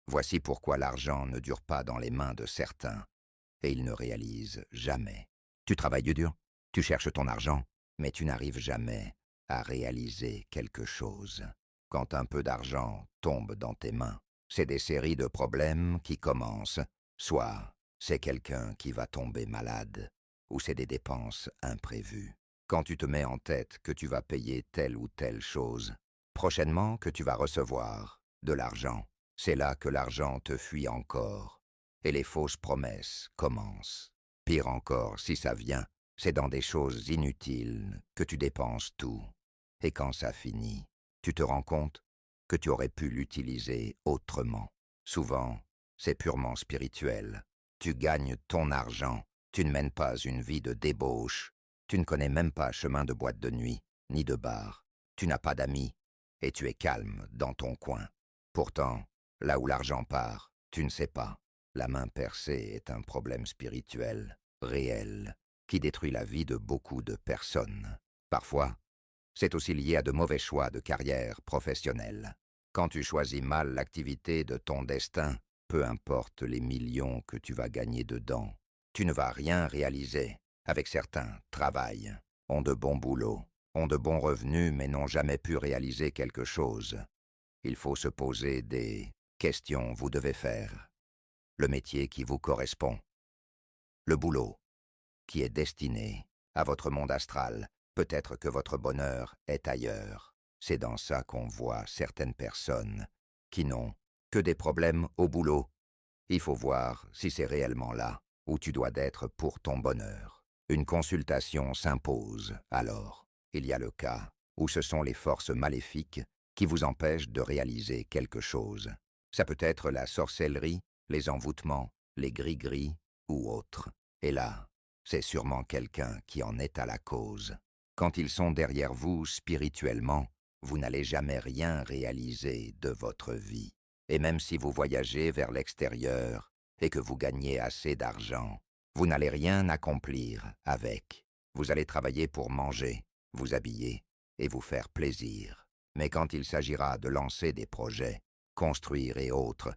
Voici pourquoi l'argent ne dure pas dans les mains de certains, et ils ne réalisent jamais. Tu travailles dur, tu cherches ton argent, mais tu n'arrives jamais à réaliser quelque chose. Quand un peu d'argent tombe dans tes mains, c'est des séries de problèmes qui commencent. Soit c'est quelqu'un qui va tomber malade, ou c'est des dépenses imprévues. Quand tu te mets en tête que tu vas payer telle ou telle chose, prochainement que tu vas recevoir de l'argent, c'est là que l'argent te fuit encore, et les fausses promesses commencent. Pire encore, si ça vient, c'est dans des choses inutiles que tu dépenses tout. Et quand ça finit, tu te rends compte que tu aurais pu l'utiliser autrement. Souvent, c'est purement spirituel. Tu gagnes ton argent, tu ne mènes pas une vie de débauche, tu ne connais même pas chemin de boîte de nuit, ni de bar, tu n'as pas d'amis, et tu es calme dans ton coin. Pourtant, là où l'argent part, tu ne sais pas. La main percée est un problème spirituel, réel, qui détruit la vie de beaucoup de personnes. Parfois, c'est aussi lié à de mauvais choix de carrière professionnelle. Quand tu choisis mal l'activité de ton destin, peu importe les millions que tu vas gagner dedans, tu ne vas rien réaliser. Avec certains, travaillent, ont de bons boulots, ont de bons revenus mais n'ont jamais pu réaliser quelque chose. Il faut se poser des questions. Vous devez faire le métier qui vous correspond, le boulot qui est destiné à votre monde astral. Peut-être que votre bonheur est ailleurs. C'est dans ça qu'on voit certaines personnes qui n'ont que des problèmes au boulot. Il faut voir si c'est réellement là où tu dois être pour ton bonheur. Une consultation s'impose alors. Il y a le cas où ce sont les forces maléfiques qui vous empêchent de réaliser quelque chose. Ça peut être la sorcellerie, les envoûtements, les gris-gris ou autres. Et là, c'est sûrement quelqu'un qui en est à la cause. Quand ils sont derrière vous spirituellement, vous n'allez jamais rien réaliser de votre vie. Et même si vous voyagez vers l'extérieur et que vous gagnez assez d'argent, vous n'allez rien accomplir avec. Vous allez travailler pour manger, vous habiller et vous faire plaisir. Mais quand il s'agira de lancer des projets, construire et autres,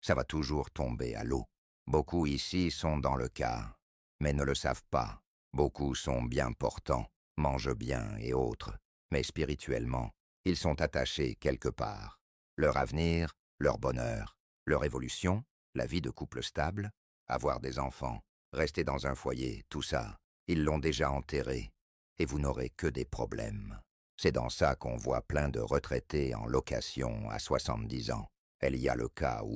ça va toujours tomber à l'eau. Beaucoup ici sont dans le cas, mais ne le savent pas. Beaucoup sont bien portants, mangent bien et autres, mais spirituellement, ils sont attachés quelque part. Leur avenir, leur bonheur, leur évolution, la vie de couple stable, avoir des enfants, rester dans un foyer, tout ça, ils l'ont déjà enterré, et vous n'aurez que des problèmes. C'est dans ça qu'on voit plein de retraités en location à 70 ans. Il y a le cas où